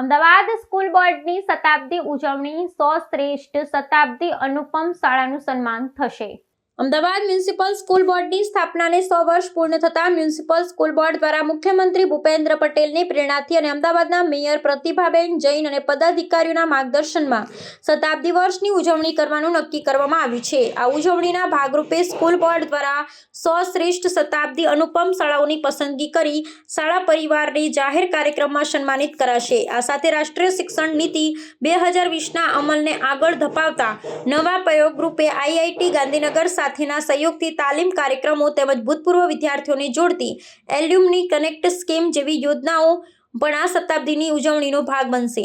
Ahmedabad school બોર્ડની શતાબ્દી ઉજવણી 100 શ્રેષ્ઠ શતાબ્દી અનુપમ શાળાનું સન્માન થશે। અમદાવાદ મ્યુનિસિપલ સ્કૂલ બોર્ડની સ્થાપનાને 100 વર્ષ પૂર્ણ થતાં મ્યુનિસિપલ સ્કૂલ બોર્ડ દ્વારા મુખ્યમંત્રી ભૂપેન્દ્ર પટેલની પ્રેરણાથી અને અમદાવાદના મેયર પ્રતિભાબેન જૈન અને પદાધિકારીઓના માર્ગદર્શનમાં શતાબ્દી વર્ષની ઉજવણી કરવાનું નક્કી કરવામાં આવ્યું છે। આ ઉજવણીના ભાગરૂપે સ્કૂલ બોર્ડ દ્વારા 100 શ્રેષ્ઠ શતાબ્દી અનુપમ શાળાઓની પસંદગી કરી શાળા પરિવારને જાહેર કાર્યક્રમમાં સન્માનિત કરાશે। આ સાથે રાષ્ટ્રીય શિક્ષણ નીતિ 2020ના અમલને આગળ ધપાવતા નવા પ્રયોગ રૂપે આઈઆઈટી ગાંધીનગર સાથેના સહયોગથી તાલીમ કાર્યક્રમો તેમજ ભૂતપૂર્વ વિદ્યાર્થીઓને જોડતી એલ્યુમની કનેક્ટ સ્કીમ જેવી યોજનાઓ પણ આ શતાબ્દીની ઉજવણીનો ભાગ બનશે।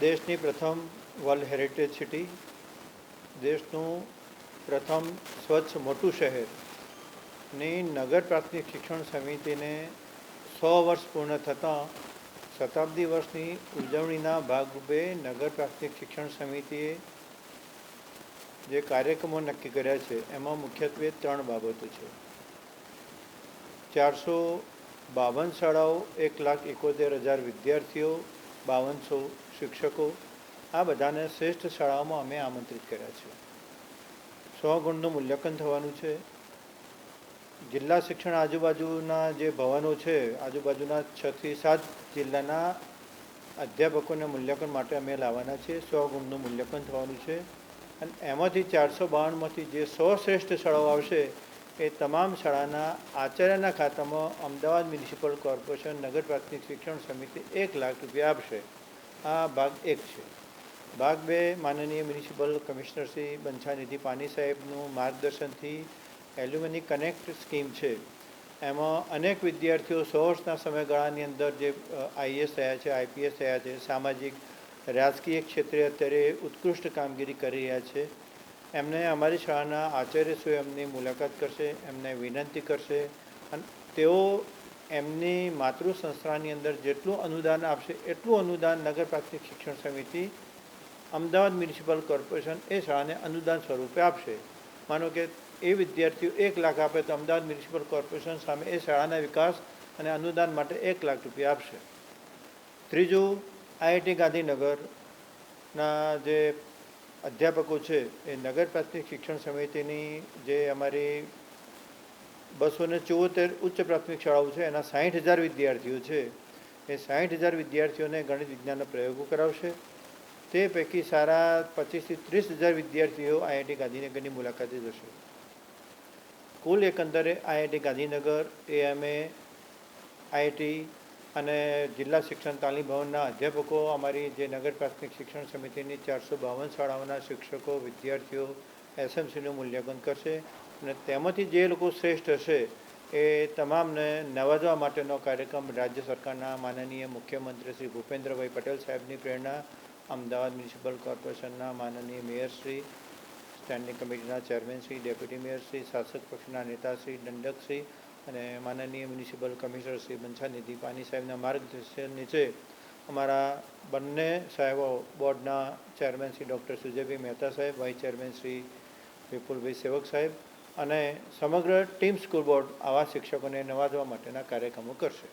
દેશની પ્રથમ વર્લ્ડ હેરિટેજ સિટી, દેશનું પ્રથમ સ્વચ્છ મોટું શહેરની નગર પ્રાથમિક શિક્ષણ સમિતિને 100 વર્ષ પૂર્ણ થતાં શતાબ્દી વર્ષની ઉજવણીના ભાગરૂપે નગર પ્રાથમિક શિક્ષણ સમિતિએ જે કાર્યક્રમો નક્કી કર્યા છે એમાં મુખ્યત્વે 3 બાબતો છે। 452 શાળાઓ, 1,71,000 વિદ્યાર્થીઓ, 5200 શિક્ષકો, આ બધાને શ્રેષ્ઠ શાળાઓમાં અમે આમંત્રિત કર્યા છે। 100 ગુણનું મૂલ્યાંકન થવાનું છે। જિલ્લા શિક્ષણ આજુબાજુના જે ભવનો છે, આજુબાજુના 6 થી 7 જિલ્લાના અધ્યાપકોને મૂલ્યાંકન માટે અમે લાવવાના છીએ। 100 ગુણનું મૂલ્યાંકન થવાનું છે અને એમાંથી 452માંથી જે 100 શ્રેષ્ઠ શાળાઓ આવશે એ તમામ શાળાના આચાર્યના ખાતામાં અમદાવાદ મ્યુનિસિપલ કોર્પોરેશન નગર પ્રાથમિક શિક્ષણ સમિતિ 1 લાખ રૂપિયા આપશે। આ ભાગ 1 છે। ભાગ 2 માનનીય મ્યુનિસિપલ કમિશનર શ્રી બંછાનિધિ પાની સાહેબનું માર્ગદર્શનથી એલ્યુમની કનેક્ટ સ્કીમ છે। એમાં અનેક વિદ્યાર્થીઓ 100 વર્ષના સમયગાળાની અંદર જે આઈએએસ થયા છે, આઈપીએસ થયા છે, સામાજિક રાજકીય ક્ષેત્રે અત્યારે ઉત્કૃષ્ટ કામગીરી કરી રહ્યા છે। એમને અમારી શાળાના આચાર્યશ્રીઓ એમની મુલાકાત કરશે, એમને વિનંતી કરશે અને તેઓ એમની માતૃ સંસ્થાની અંદર જેટલું અનુદાન આપશે એટલું અનુદાન નગર પ્રાથમિક શિક્ષણ સમિતિ અમદાવાદ મ્યુનિસિપલ કોર્પોરેશન એ શાળાને અનુદાન સ્વરૂપે આપશે। માનો કે એ વિદ્યાર્થીઓ 1 લાખ આપે તો અમદાવાદ મ્યુનિસિપલ કોર્પોરેશન સામે એ શાળાના વિકાસ અને અનુદાન માટે 1 લાખ રૂપિયા આપશે। ત્રીજું, આઈઆઈટી ગાંધીનગરના જે અધ્યાપકો છે એ નગર પ્રાથમિક શિક્ષણ સમિતિની જે અમારી 274 ઉચ્ચ પ્રાથમિક શાળાઓ છે એના 60,000 વિદ્યાર્થીઓ છે, એ 60,000 વિદ્યાર્થીઓને ગણિત વિજ્ઞાનના પ્રયોગો કરાવશે। તે પૈકી સારા 25,000 થી 30,000 વિદ્યાર્થીઓ આઈઆઈટી ગાંધીનગરની મુલાકાતે જશે। કુલ એકંદરે આઈઆઈટી ગાંધીનગર, એએમએ, આઈઆઈટી અને જિલ્લા શિક્ષણ તાલીમ ભવનના અધ્યાપકો અમારી જે નગર પ્રાથમિક શિક્ષણ સમિતિની 452 શાળાઓના શિક્ષકો, વિદ્યાર્થીઓ એસએમસીનું મૂલ્યાંકન કરશે અને તેમાંથી જે લોકો શ્રેષ્ઠ હશે એ તમામને નવાજવા માટેનો કાર્યક્રમ રાજ્ય સરકારના માનનીય મુખ્યમંત્રી શ્રી ભૂપેન્દ્રભાઈ પટેલ સાહેબની પ્રેરણા, અમદાવાદ મ્યુનિસિપલ કોર્પોરેશનના માનનીય મેયરશ્રી, સ્ટેન્ડિંગ કમિટીના ચેરમેનશ્રી, ડેપ્યુટી મેયરશ્રી, શાસક પક્ષના નેતાશ્રી, દંડકશ્રી અને માનનીય મ્યુનિસિપલ કમિશનર શ્રી બંછાનિધિ પાની સાહેબના માર્ગદર્શન નીચે અમારા બંને સાહેબો, બોર્ડના ચેરમેન શ્રી ડૉક્ટર સુજયભાઈ મહેતા સાહેબ, વાઇસ ચેરમેન શ્રી વિપુલભાઈ સેવક સાહેબ અને સમગ્ર ટીમ સ્કૂલ બોર્ડ આવા શિક્ષકોને નવાજવા માટેના કાર્યક્રમો કરશે।